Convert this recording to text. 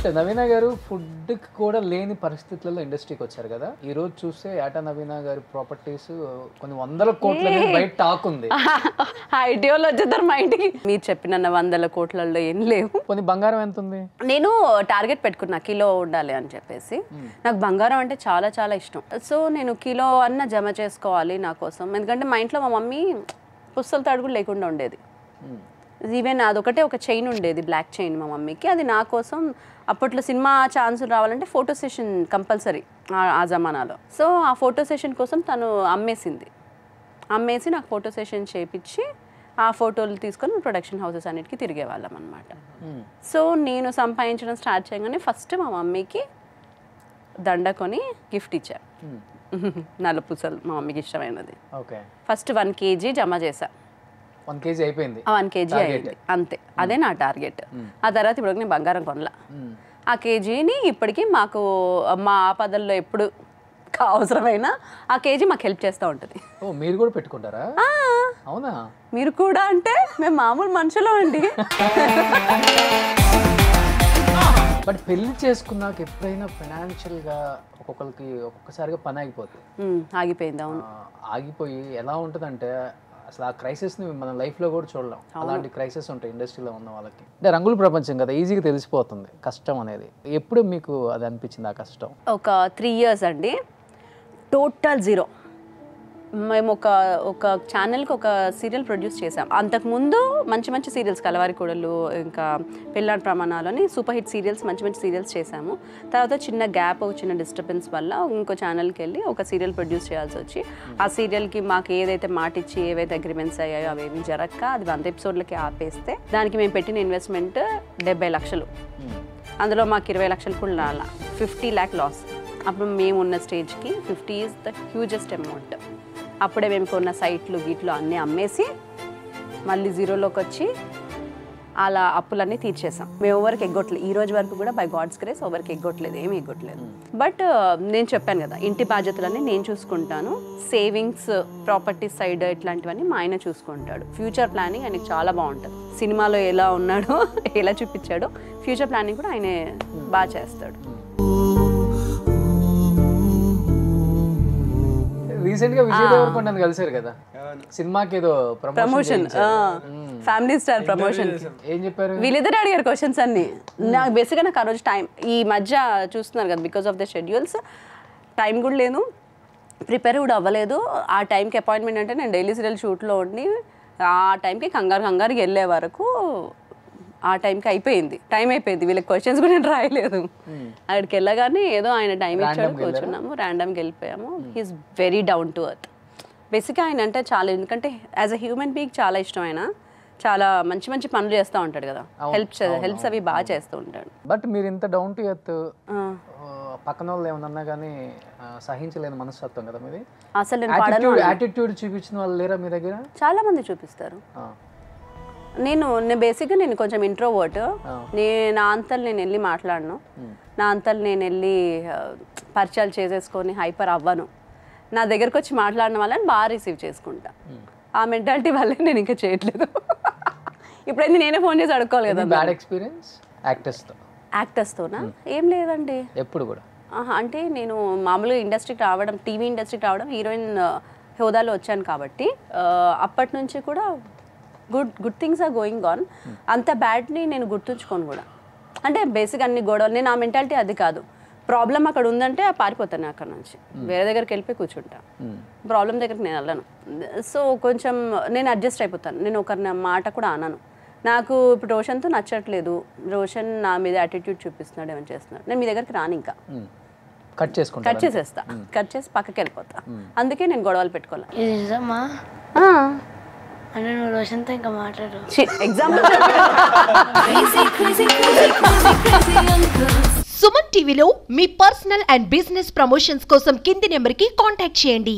But నవీన గారు ఫుడ్కి కూడా లేని పరిస్థితుల్లో ఇండస్ట్రీకి వచ్చారు కదా. ఈ రోజు చూస్తే ఏటా నవీన గారి ప్రాపర్టీస్ కొన్ని 100 కోట్ల బయట టాక్ ఉంది. ఐడియాలో వచ్చేద్దరు మా ఇంటికి. మీరు చెప్పిన 100 కోట్లలో ఏం లేవు. కొన్ని బంగారం ఎంత ఉంది? నేను టార్గెట్ పెట్టుకున్నా కిలో ఉండాలి అని చెప్పేసి. నాకు బంగారం అంటే చాలా చాలా ఇష్టం. సో నేను కిలో అన్న జమ చేసుకోవాలి నా కోసం. ఎందుకంటే మా ఇంట్లో మా మమ్మీ పుస్తల తాడు కూడా లేకుండా ఉండేది. ఈవెన్ అదొకటే ఒక చైన్ ఉండేది, బ్లాక్ చైన్ మా మమ్మీకి. అది నా కోసం అప్పట్లో సినిమా ఛాన్సులు రావాలంటే ఫోటో సెషన్ కంపల్సరీ ఆ జమానాలో. సో ఆ ఫోటో సెషన్ కోసం తను అమ్మేసి నాకు ఫోటో సెషన్ చేయించి ఆ ఫోటోలు తీసుకొని ప్రొడక్షన్ హౌసెస్ అన్నిటికీ తిరిగేవాళ్ళం అనమాట. సో నేను సంపాదించడం స్టార్ట్ చేయగానే ఫస్ట్ మా మమ్మీకి దండ కొని గిఫ్ట్ ఇచ్చాను. నల్లపూసలు మా మమ్మీకి ఇష్టమైనది. ఫస్ట్ 1 kg జమ చేశా. 1 kg అయిపోయింది. 1 kg అయింది అంతే. అదే నా టార్గెట్. ఆ తర్వాత ఇప్పుడు నేను బంగారం కొనలా. ఆ కేజీని ఇప్పటికీ మాకు మా ఆపదల్లో ఎప్పుడు అవసరమైనా ఆ కేజీ మాకు హెల్ప్ చేస్తూ ఉంటుంది. మీరు కూడా పెట్టుకుంటారా? అవునా? మీరు కూడా అంటే మేము మామూలు మనుషులు అండి. బట్ పెళ్లి చేసుకున్నాక ఎప్పుడైనా ఫైనాన్షియల్గా ఒక్కొక్కసారిగా పని ఆగిపోయింది. అవును, ఆగిపోయి ఎలా ఉంటుందంటే అసలు ఆ క్రైసిస్ని మన లైఫ్లో కూడా చూడలేం. అలాంటి క్రైసిస్ ఉంటాయి ఇండస్ట్రీలో ఉన్న వాళ్ళకి. అంటే రంగుల ప్రపంచం కదా, ఈజీగా తెలిసిపోతుంది కష్టం అనేది. ఎప్పుడు మీకు అది అనిపించింది ఆ కష్టం? ఒక 3 years అండి, టోటల్ జీరో. మేము ఒక ఛానల్కి ఒక సీరియల్ ప్రొడ్యూస్ చేసాం. అంతకుముందు మంచి సీరియల్స్, కలవారి కోడలు, ఇంకా పెళ్ళాడి ప్రమాణాలు అని సూపర్ హిట్ సీరియల్స్, మంచి సీరియల్స్ చేసాము. తర్వాత చిన్న గ్యాప్, చిన్న డిస్టర్బెన్స్ వల్ల ఇంకో ఛానల్కి వెళ్ళి ఒక సీరియల్ ప్రొడ్యూస్ చేయాల్సి వచ్చి, ఆ సీరియల్కి మాకు ఏదైతే మాట ఇచ్చి ఏవైతే అగ్రిమెంట్స్ అయ్యాయో అవేమి జరగక అది 100 ఎపిసోడ్లకి ఆపేస్తే దానికి మేము పెట్టిన ఇన్వెస్ట్మెంట్ 70 లక్షలు. అందులో మాకు 20 లక్షలు కూడా రాలా, 50 lakh లాస్. అప్పుడు మేము ఉన్న స్టేజ్కి 50 ఈజ్ ద హ్యూజెస్ట్ అమౌంట్. అప్పుడే మేము కొన్న సైట్లు గీట్లు అన్నీ అమ్మేసి మళ్ళీ జీరోలోకి వచ్చి అలా అప్పులన్నీ తీర్చేసాం. మేము ఎవరికి ఎగ్గొట్టలేదు, ఈ రోజు వరకు కూడా బై గాడ్స్ గ్రేస్ ఎవరికి ఎగ్గొట్టలేదు, ఏమీ ఎగ్గొట్టలేదు. బట్ నేను చెప్పాను కదా, ఇంటి బాధ్యతలన్నీ నేను చూసుకుంటాను. సేవింగ్స్, ప్రాపర్టీ సైడ్ ఇట్లాంటివన్నీ మా ఆయన చూసుకుంటాడు. ఫ్యూచర్ ప్లానింగ్ ఆయనకి చాలా బాగుంటుంది. సినిమాలో ఎలా ఉన్నాడో, ఎలా చూపించాడో, ఫ్యూచర్ ప్లానింగ్ కూడా ఆయనే బాగా చేస్తాడు. రీసెంట్ గా విజయ్ దేవరకొండని కలిసారు కదా, సినిమాకి ఏదో ప్రమోషన్, ఫ్యామిలీ స్టార్ ప్రమోషన్. ఏం చెప్పారు? వీళ్ళిద్దరు అడిగారు క్వశ్చన్స్ అన్ని. నాకు బేసిక్గా నాకు ఆ రోజు టైం, ఈ మధ్య చూస్తున్నారు కదా because of the schedules, time కూడా లేదు, ప్రిపేర్ కూడా అవ్వలేదు. ఆ టైంకి అపాయింట్మెంట్ అంటే నేను డైలీ సీరియల్ షూట్లో ఉండి ఆ టైంకి కంగారుకి వెళ్ళే వరకు ఆ టైంకి టైం అయిపోయింది. వీళ్ళకి క్వశ్చన్స్ కూడా నేను రాయలేదు. అక్కడికి వెళ్ళగానే ఏదో ఆయన టైం ఇచ్చాడు, కూర్చున్నాము, ర్యాండమ్గా వెళ్ళిపోయాము. He's very down to earth. బేసిక్గా ఆయన అంటే చాలా, ఎందుకంటే యాజ్ అ హ్యూమన్ బీయింగ్ చాలా ఇష్టం. ఆయన చాలా మంచి పనులు చేస్తూ ఉంటాడు కదా, హెల్ప్స్ అవి బాగా చేస్తూ ఉంటాడు. బట్ మీరు ఇంత డౌన్ టు ఎర్త్, పక్కన వాళ్ళు ఏమన్నా కానీ సహించలేని మనస్తత్వం కదా మీది. అసలు యాటిట్యూడ్ చూపించిన వాళ్ళు లేరా మీ దగ్గర? చాలా మంది చూపిస్తారు. నేను బేసిక్గా నేను కొంచెం ఇంట్రోవర్ట్. నా అంతలు నేను వెళ్ళి మాట్లాడను, నా అంతలు నేను వెళ్ళి పరిచయాలు చేసేసుకొని హైపర్ అవ్వను. నా దగ్గరకు వచ్చి మాట్లాడిన వాళ్ళని బాగా రిసీవ్ చేసుకుంటా. ఆ మెంటాలిటీ వల్లే నేను ఇంకా చేయట్లేదు. ఇప్పుడైతే నేనే ఫోన్ చేసి అడుక్కోవాలి కదా. బ్యాడ్ ఎక్స్పీరియన్స్ యాక్టర్స్తోనా? ఏం లేదండి ఎప్పుడు కూడా. అంటే నేను మామూలుగా టీవీ ఇండస్ట్రీకి రావడం, హీరోయిన్ హోదాలో వచ్చాను కాబట్టి అప్పటి నుంచి కూడా good things are going on. అంత బ్యాడ్ని నేను గుర్తుంచుకోను కూడా. అంటే బేసిక్ అన్ని గొడవలు, నేను ఆ మెంటాలిటీ అది కాదు. ప్రాబ్లం అక్కడ ఉందంటే పారిపోతాను అక్కడ నుంచి, వేరే దగ్గరికి వెళ్ళిపోయి కూర్చుంటా. ప్రాబ్లం దగ్గరికి నేను వెళ్ళను. సో కొంచెం నేను అడ్జస్ట్ అయిపోతాను. నేను ఒకరిని మాట కూడా అన్నాను. నాకు ఇప్పుడు రోషన్తో నచ్చట్లేదు, రోషన్ నా మీద యాటిట్యూడ్ చూపిస్తున్నాడు, ఏమైనా చేస్తున్నాడు, నేను మీ దగ్గరికి రాను, ఇంకా కట్ చేసేస్తా, కట్ చేసి పక్కకి వెళ్ళిపోతా. అందుకే నేను గొడవలు పెట్టుకోవాలి. అంటే నువ్వు రోషన్తో ఇంకా మాట్లాడు. ఎగ్జాంపుల్ సుమన్ టీవీలో మీ పర్సనల్ అండ్ బిజినెస్ ప్రమోషన్స్ కోసం కింది నెంబర్కి కాంటాక్ట్ చేయండి.